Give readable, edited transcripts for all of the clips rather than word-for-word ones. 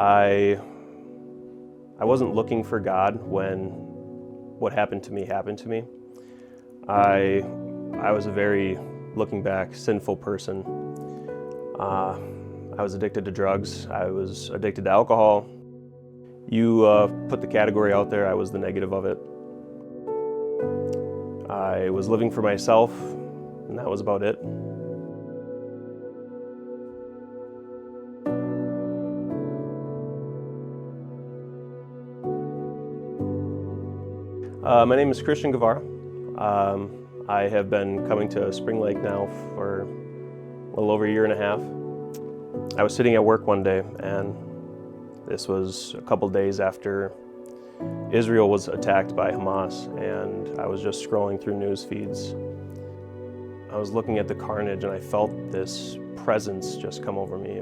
I wasn't looking for God when what happened to me happened to me. I was a very, looking back, sinful person. I was addicted to drugs. I was addicted to alcohol. You put the category out there, I was the negative of it. I was living for myself, and that was about it. My name is Christian Guevara. I have been coming to Spring Lake now for a little over a year and a half. I was sitting at work one day, and this was a couple days after Israel was attacked by Hamas, and I was just scrolling through news feeds. I was looking at the carnage, and I felt this presence just come over me.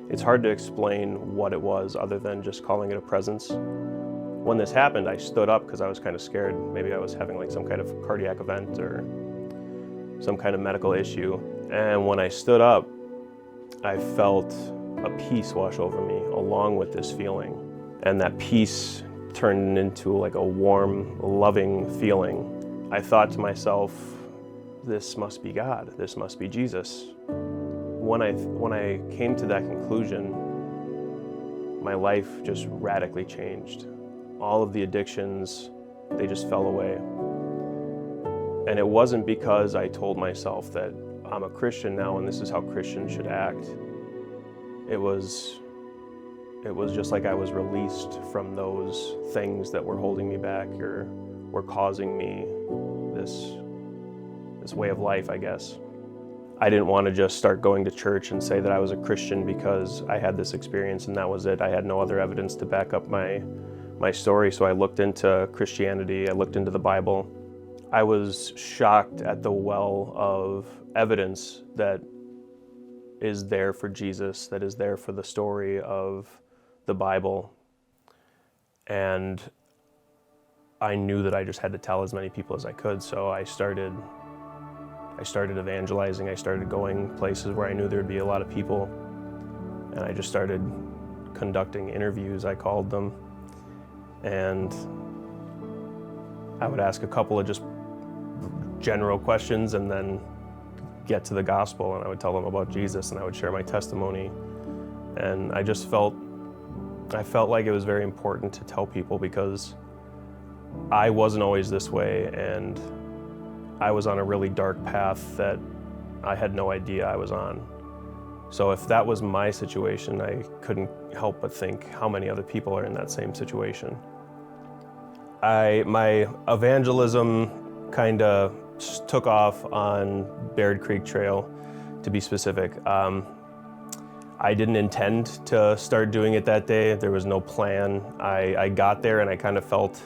It's hard to explain what it was other than just calling it a presence. When this happened, I stood up because I was kind of scared. Maybe I was having like some kind of cardiac event or some kind of medical issue. And when I stood up, I felt a peace wash over me along with this feeling. And that peace turned into like a warm, loving feeling. I thought to myself, this must be God. This must be Jesus. When I came to that conclusion, my life just radically changed. All of the addictions, they just fell away. And it wasn't because I told myself that I'm a Christian now and this is how Christians should act. It was just like I was released from those things that were holding me back or were causing me this way of life, I guess. I didn't want to just start going to church and say that I was a Christian because I had this experience and that was it. I had no other evidence to back up my story, so I looked into Christianity, I looked into the Bible. I was shocked at the well of evidence that is there for Jesus, that is there for the story of the Bible. And I knew that I just had to tell as many people as I could, so I started evangelizing. I started going places where I knew there'd be a lot of people, and I just started conducting interviews, I called them. And I would ask a couple of just general questions and then get to the gospel, and I would tell them about Jesus and I would share my testimony. And I felt like it was very important to tell people because I wasn't always this way, and I was on a really dark path that I had no idea I was on. So if that was my situation, I couldn't help but think how many other people are in that same situation. My evangelism kind of took off on Baird Creek Trail, to be specific. I didn't intend to start doing it that day. There was no plan. I got there and I kind of felt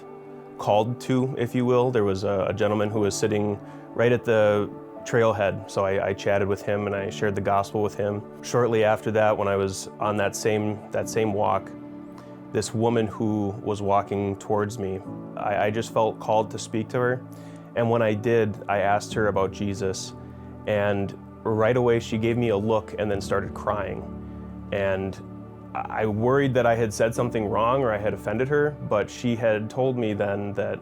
called to, if you will. There was a gentleman who was sitting right at the trailhead, so I chatted with him and I shared the gospel with him. Shortly after that, when I was on that same walk, this woman who was walking towards me, I just felt called to speak to her. And when I did, I asked her about Jesus, and right away she gave me a look and then started crying. And I worried that I had said something wrong or I had offended her, but she had told me then that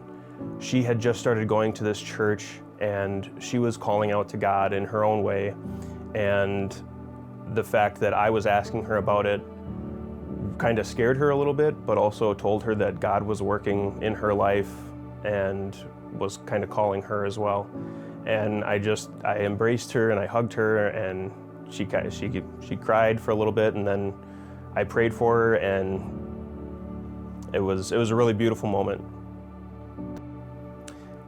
she had just started going to this church and she was calling out to God in her own way. And the fact that I was asking her about it kind of scared her a little bit, but also told her that God was working in her life and was kind of calling her as well. And I embraced her and I hugged her, and she cried for a little bit, and then I prayed for her, and it was a really beautiful moment.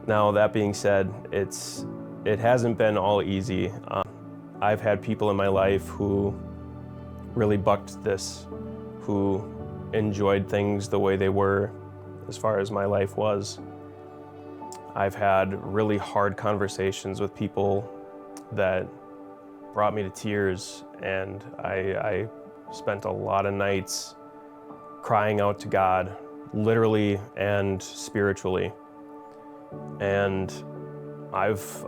Now, that being said, it hasn't been all easy. I've had people in my life who really bucked this, who enjoyed things the way they were as far as my life was. I've had really hard conversations with people that brought me to tears, and I spent a lot of nights crying out to God, literally and spiritually. And I've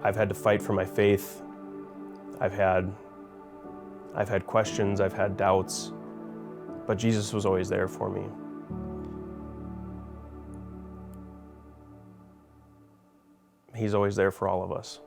had to fight for my faith. I've had I've had questions, I've had doubts, but Jesus was always there for me. He's always there for all of us.